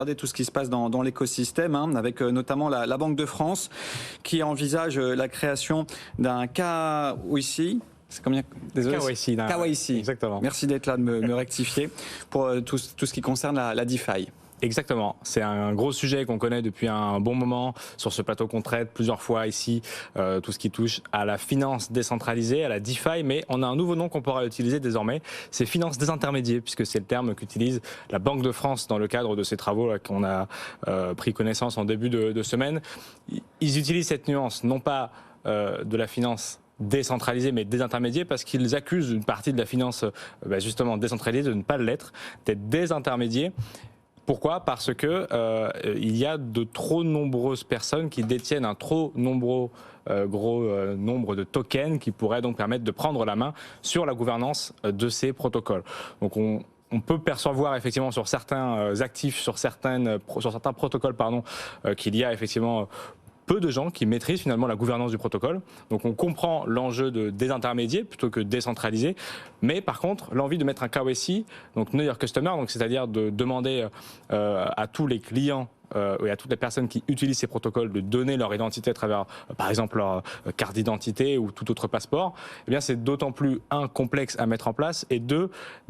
Regardez tout ce qui se passe dans l'écosystème, avec notamment la Banque de France qui envisage la création d'un KYC. C'est combien? Désolé. KYC. KYC. Exactement. Merci d'être là, de me rectifier pour tout ce qui concerne la DeFi. Exactement. C'est un gros sujet qu'on connaît depuis un bon moment sur ce plateau qu'on traite plusieurs fois ici, tout ce qui touche à la finance décentralisée, à la DeFi, mais on a un nouveau nom qu'on pourra utiliser désormais, c'est finance désintermédiée, puisque c'est le terme qu'utilise la Banque de France dans le cadre de ces travaux qu'on a pris connaissance en début de semaine. Ils utilisent cette nuance, non pas de la finance décentralisée mais désintermédiée, parce qu'ils accusent une partie de la finance justement décentralisée de ne pas l'être, d'être désintermédiée. Pourquoi ? Parce que il y a de trop nombreuses personnes qui détiennent un trop nombreux nombre de tokens qui pourraient donc permettre de prendre la main sur la gouvernance de ces protocoles. Donc on peut percevoir effectivement sur certains actifs, sur certains protocoles, qu'il y a effectivement peu de gens qui maîtrisent finalement la gouvernance du protocole. Donc on comprend l'enjeu de désintermédier plutôt que décentraliser. Mais par contre, l'envie de mettre un KYC, donc Know Your Customer, donc c'est-à-dire de demander à tous les clients et à toutes les personnes qui utilisent ces protocoles de donner leur identité à travers, par exemple, leur carte d'identité ou tout autre passeport, eh bien c'est d'autant plus, complexe à mettre en place et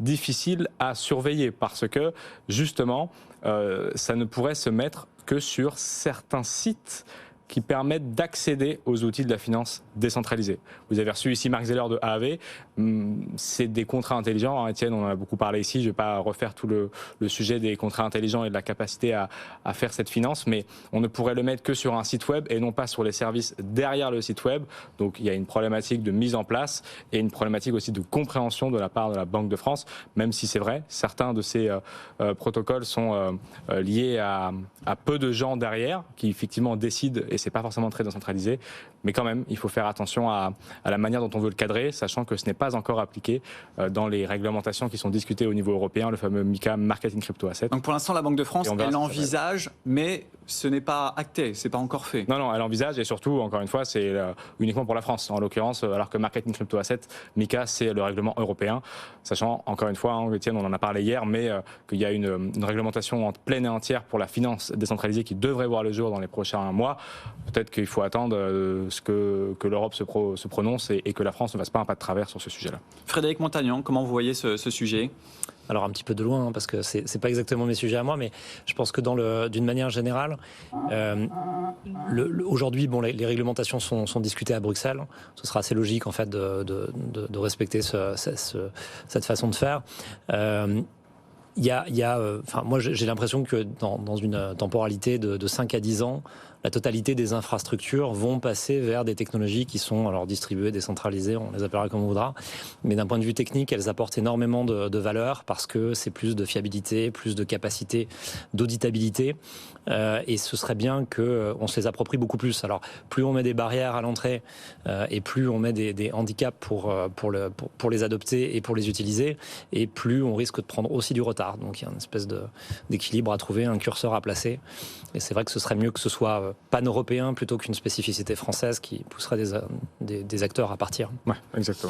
difficile à surveiller parce que, justement, ça ne pourrait se mettre que sur certains sites qui permettent d'accéder aux outils de la finance décentralisée. Vous avez reçu ici Marc Zeller de AAV. C'est des contrats intelligents. Étienne, on en a beaucoup parlé ici. Je ne vais pas refaire tout le sujet des contrats intelligents et de la capacité à faire cette finance, mais on ne pourrait le mettre que sur un site web et non pas sur les services derrière le site web. Donc il y a une problématique de mise en place et une problématique aussi de compréhension de la part de la Banque de France, même si c'est vrai, certains de ces protocoles sont liés à peu de gens derrière qui effectivement décident, et c'est pas forcément très décentralisé, mais quand même, il faut faire attention à la manière dont on veut le cadrer, sachant que ce n'est pas encore appliqué dans les réglementations qui sont discutées au niveau européen, le fameux MiCA, Marketing Crypto Asset. Donc pour l'instant, la Banque de France, elle envisage, mais ce n'est pas acté, c'est pas encore fait. Non, elle envisage, et surtout, encore une fois, c'est uniquement pour la France, en l'occurrence, alors que Marketing Crypto Asset, MiCA, c'est le règlement européen, sachant, encore une fois, Étienne, on en a parlé hier, mais qu'il y a une réglementation en pleine et entière pour la finance décentralisée qui devrait voir le jour dans les prochains mois. Peut-être qu'il faut attendre que l'Europe se prononce et que la France ne fasse pas un pas de travers sur ce sujet-là. Frédéric Montagnan, comment vous voyez ce sujet ? Alors un petit peu de loin, parce que c'est pas exactement mes sujets à moi, mais je pense que d'une manière générale, aujourd'hui, les réglementations sont discutées à Bruxelles. Ce sera assez logique en fait de respecter cette façon de faire. Moi j'ai l'impression que dans une temporalité de 5 à 10 ans, la totalité des infrastructures vont passer vers des technologies qui sont alors distribuées, décentralisées, on les appellera comme on voudra. Mais d'un point de vue technique, elles apportent énormément de valeur parce que c'est plus de fiabilité, plus de capacité d'auditabilité. Et ce serait bien qu'on se les approprie beaucoup plus. Alors plus on met des barrières à l'entrée et plus on met des handicaps pour les adopter et pour les utiliser, et plus on risque de prendre aussi du retard. Donc il y a une espèce d'équilibre à trouver, un curseur à placer. Et c'est vrai que ce serait mieux que ce soit pan-européen plutôt qu'une spécificité française qui pousserait des acteurs à partir. Ouais, exactement.